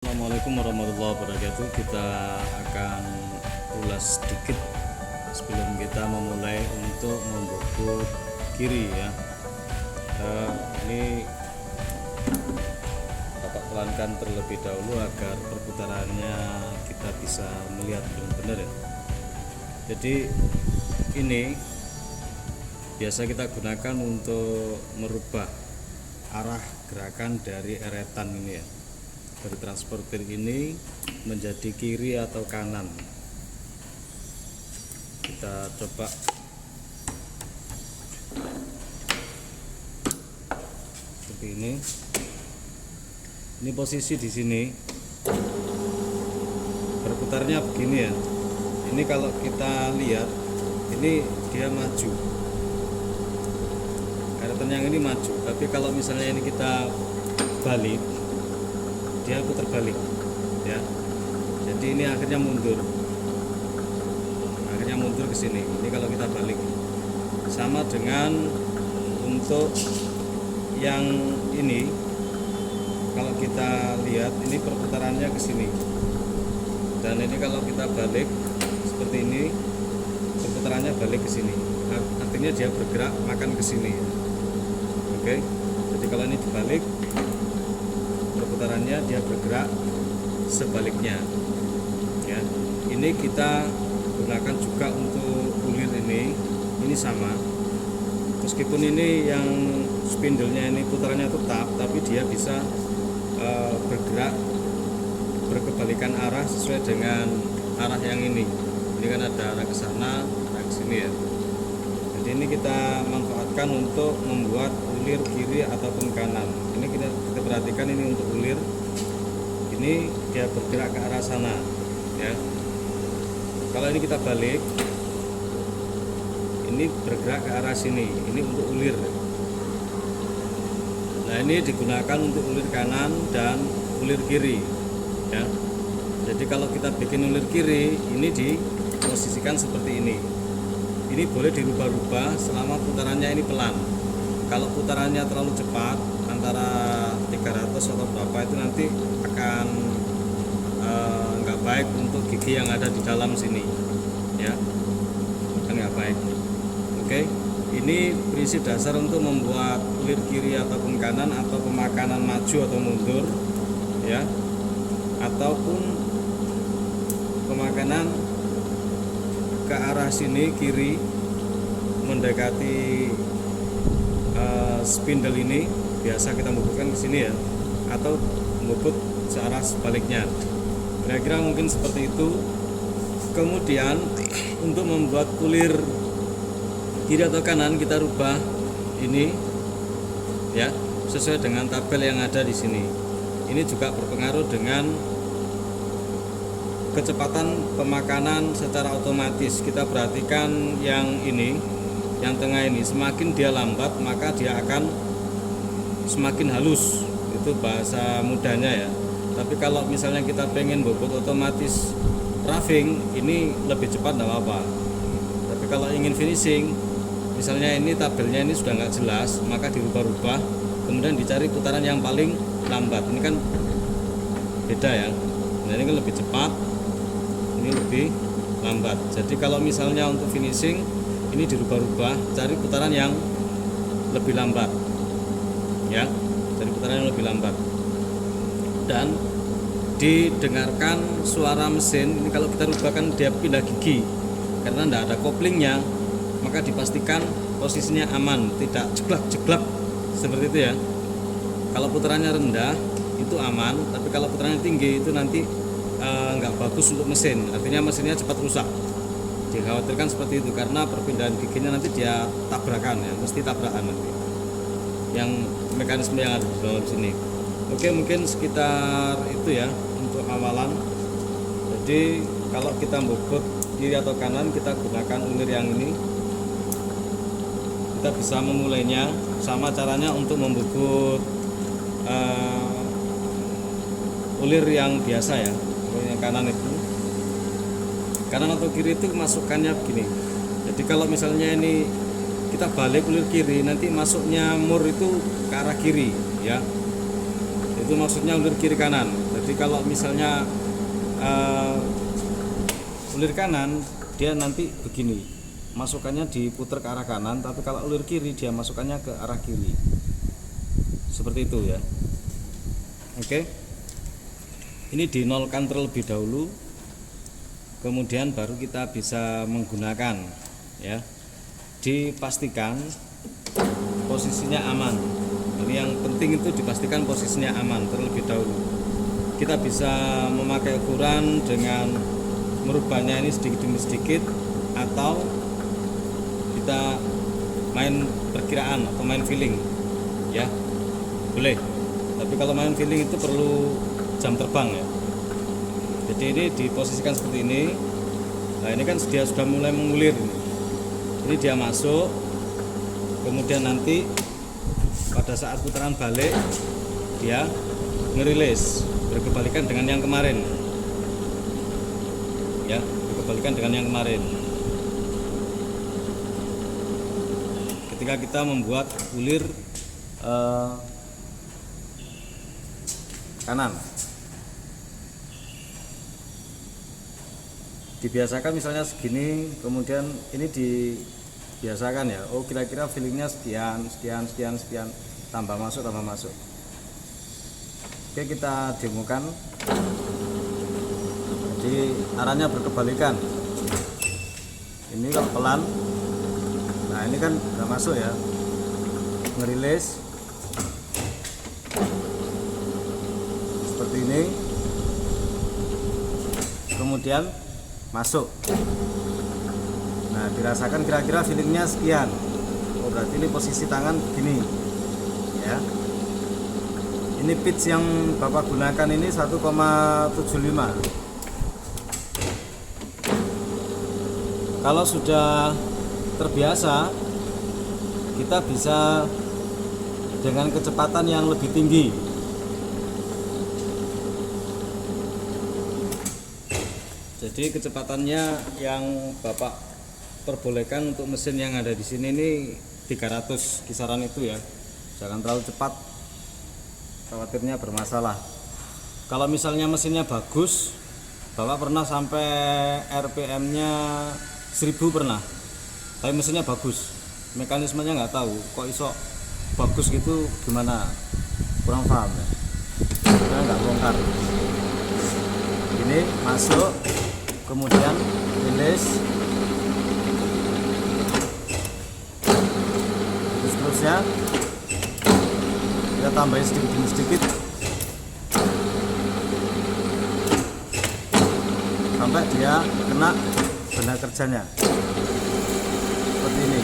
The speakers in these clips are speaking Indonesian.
Assalamualaikum warahmatullahi wabarakatuh. Kita akan ulas sedikit sebelum kita memulai untuk membobot kiri ya. Ini Bapak pelankan terlebih dahulu agar perputarannya kita bisa melihat benar-benar ya. Jadi ini biasa kita gunakan untuk merubah arah gerakan dari eretan ini ya, dari transporter ini menjadi kiri atau kanan. Kita coba seperti ini. Ini posisi di sini berputarnya begini ya. Ini kalau kita lihat ini dia maju, eretan yang ini maju, tapi kalau misalnya ini kita balik, dia putar balik ya. Jadi ini akhirnya mundur ke sini. Ini kalau kita balik, sama dengan untuk yang ini. Kalau kita lihat ini perputarannya ke sini, dan ini kalau kita balik seperti ini, perputarannya balik ke sini. Artinya dia bergerak makan ke sini. Oke. Jadi kalau ini dibalik, perputarannya dia bergerak sebaliknya ya. Ini kita gunakan juga untuk ulir ini sama, meskipun ini yang spindlenya ini putarannya tetap, tapi dia bisa bergerak berkebalikan arah sesuai dengan arah yang ini kan ada arah ke sana, arah ke sini ya. Jadi ini kita manfaatkan untuk membuat ulir kiri ataupun kanan. Ini kita perhatikan, ini untuk ulir ini dia bergerak ke arah sana ya. Kalau ini kita balik, ini bergerak ke arah sini. Ini untuk ulir. Nah, ini digunakan untuk ulir kanan dan ulir kiri ya. Jadi kalau kita bikin ulir kiri, ini diposisikan seperti ini. Ini boleh dirubah-rubah selama putarannya ini pelan. Kalau putarannya terlalu cepat, antara 300 atau berapa, itu nanti akan nggak baik untuk gigi yang ada di dalam sini ya, kan nggak baik. Oke, ini prinsip dasar untuk membuat ulir kiri ataupun kanan, atau pemakanan maju atau mundur ya, ataupun pemakanan ke arah sini kiri mendekati spindle ini. Biasa kita membobotkan ke sini ya, atau membobot searah sebaliknya. Kira-kira mungkin seperti itu. Kemudian untuk membuat ulir kiri atau kanan, kita rubah ini ya, sesuai dengan tabel yang ada di sini. Ini juga berpengaruh dengan kecepatan pemakanan secara otomatis. Kita perhatikan yang ini, yang tengah ini, semakin dia lambat maka dia akan semakin halus. Itu bahasa mudanya ya. Tapi kalau misalnya kita pengen bobot otomatis roughing, ini lebih cepat tidak apa-apa. Tapi kalau ingin finishing, misalnya ini tabelnya ini sudah nggak jelas, maka dirubah-rubah, kemudian dicari putaran yang paling lambat. Ini kan beda ya. Nah, ini kan lebih cepat, ini lebih lambat. Jadi kalau misalnya untuk finishing, ini dirubah-rubah, cari putaran yang lebih lambat ya, cari putaran yang lebih lambat. Dan didengarkan suara mesin. Ini kalau kita rubahkan dia pindah gigi, karena tidak ada koplingnya, maka dipastikan posisinya aman, tidak jeglak-jeglak seperti itu ya. Kalau putarannya rendah itu aman, tapi kalau putarannya tinggi itu nanti nggak bagus untuk mesin, artinya mesinnya cepat rusak. Dikhawatirkan seperti itu, karena perpindahan giginya nanti dia tabrakan ya, mesti tabrakan nanti yang mekanisme yang ada di dalam sini. Oke, mungkin sekitar itu ya untuk awalan. Jadi kalau kita bobot kiri atau kanan, kita gunakan ulir yang ini. Kita bisa memulainya sama caranya untuk membobot ulir yang biasa ya, ulir yang kanan itu. Kanan atau kiri itu masukannya begini. Jadi kalau misalnya ini kita balik ulir kiri, nanti masuknya mur itu ke arah kiri ya. Itu maksudnya ulir kiri kanan. Jadi Jadi kalau misalnya ulir kanan, dia nanti begini, masukannya diputar ke arah kanan, tapi kalau ulir kiri dia masukannya ke arah kiri, seperti itu ya. Oke, ini dinolkan terlebih dahulu, kemudian baru kita bisa menggunakan ya. Dipastikan posisinya aman. Ini yang penting itu dipastikan posisinya aman terlebih dahulu. Kita bisa memakai ukuran dengan merubahnya ini sedikit demi sedikit, atau kita main perkiraan atau main feeling ya, boleh. Tapi kalau main feeling itu perlu jam terbang ya. Jadi ini diposisikan seperti ini. Nah ini kan dia sudah mulai mengulir. Ini dia masuk, kemudian nanti pada saat putaran balik dia ngerilis, berkebalikan dengan yang kemarin ya, berkebalikan dengan yang kemarin. Ketika kita membuat ulir kanan, dibiasakan misalnya segini, kemudian ini dibiasakan ya, oh kira-kira feelingnya sekian, tambah masuk. Oke, kita demokan. Jadi arahnya berkebalikan. Ini kalau pelan, nah ini kan udah masuk ya, ngerilis seperti ini, kemudian masuk. Nah dirasakan kira-kira feelingnya sekian. Oh berarti ini posisi tangan begini ya. Ini pitch yang Bapak gunakan ini 1,75. Kalau sudah terbiasa, kita bisa dengan kecepatan yang lebih tinggi. Jadi kecepatannya yang Bapak perbolehkan untuk mesin yang ada di sini ini 300 kisaran itu ya. Jangan terlalu cepat, khawatirnya bermasalah. Kalau misalnya mesinnya bagus, Bapak pernah sampai RPM-nya 1000 pernah. Tapi mesinnya bagus, mekanismenya nggak tahu, kok iso bagus gitu gimana? Kurang paham ya. Karena nggak bongkar. Ini masuk, kemudian rilis, terusnya kita tambahin sedikit demi sedikit sampai dia kena benda kerjanya seperti ini.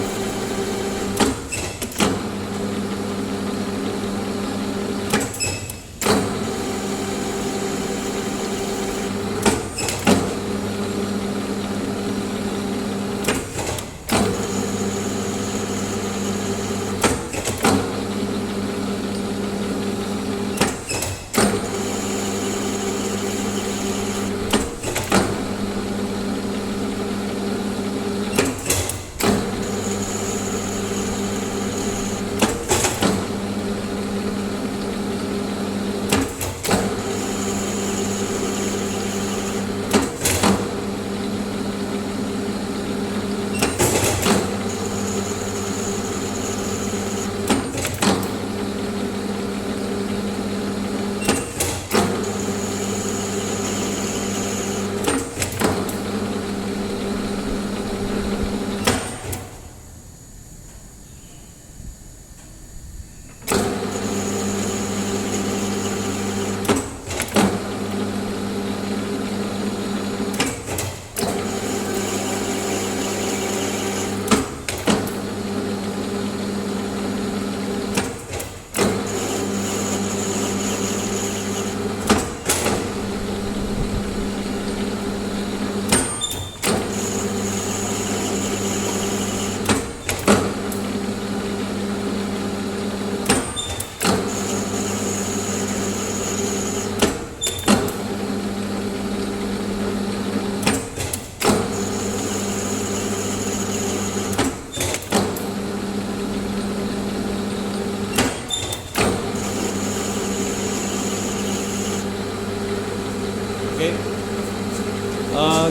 Oke.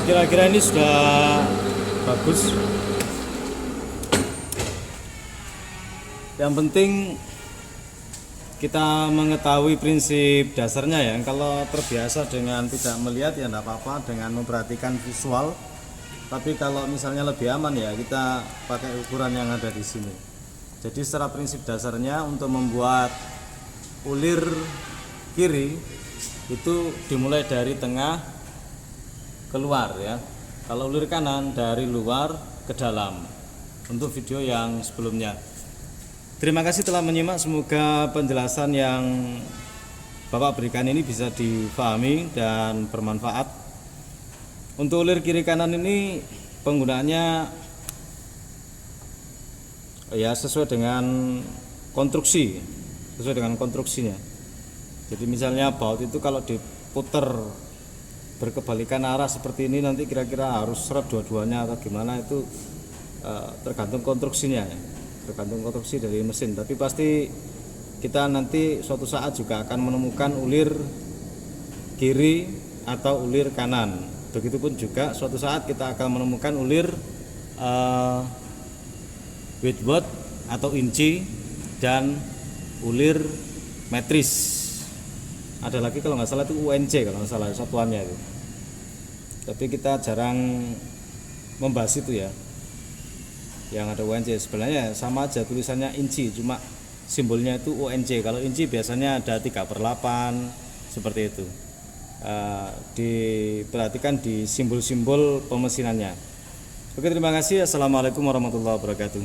Kira-kira ini sudah bagus. Yang penting kita mengetahui prinsip dasarnya ya. Kalau terbiasa dengan tidak melihat ya tidak apa-apa, dengan memperhatikan visual. Tapi kalau misalnya lebih aman ya kita pakai ukuran yang ada di sini. Jadi secara prinsip dasarnya untuk membuat ulir kiri itu dimulai dari tengah keluar ya. Kalau ulir kanan dari luar ke dalam. Untuk video yang sebelumnya. Terima kasih telah menyimak, semoga penjelasan yang Bapak berikan ini bisa difahami dan bermanfaat. Untuk ulir kiri kanan ini penggunaannya ya sesuai dengan konstruksinya. Jadi misalnya baut itu kalau diputer berkebalikan arah seperti ini nanti kira-kira harus seret dua-duanya atau gimana itu tergantung konstruksinya ya. Tergantung konstruksi dari mesin, tapi pasti kita nanti suatu saat juga akan menemukan ulir kiri atau ulir kanan. Begitupun juga suatu saat kita akan menemukan ulir Whitworth atau inci dan ulir metris. Ada lagi kalau nggak salah itu UNC kalau nggak salah satuannya itu. Tapi kita jarang membahas itu ya. Yang ada UNC sebenarnya sama aja tulisannya inci, cuma simbolnya itu UNC. Kalau inci biasanya ada 3/8 seperti itu. Diperhatikan di simbol-simbol pemesinannya. Oke, terima kasih. Assalamualaikum warahmatullahi wabarakatuh.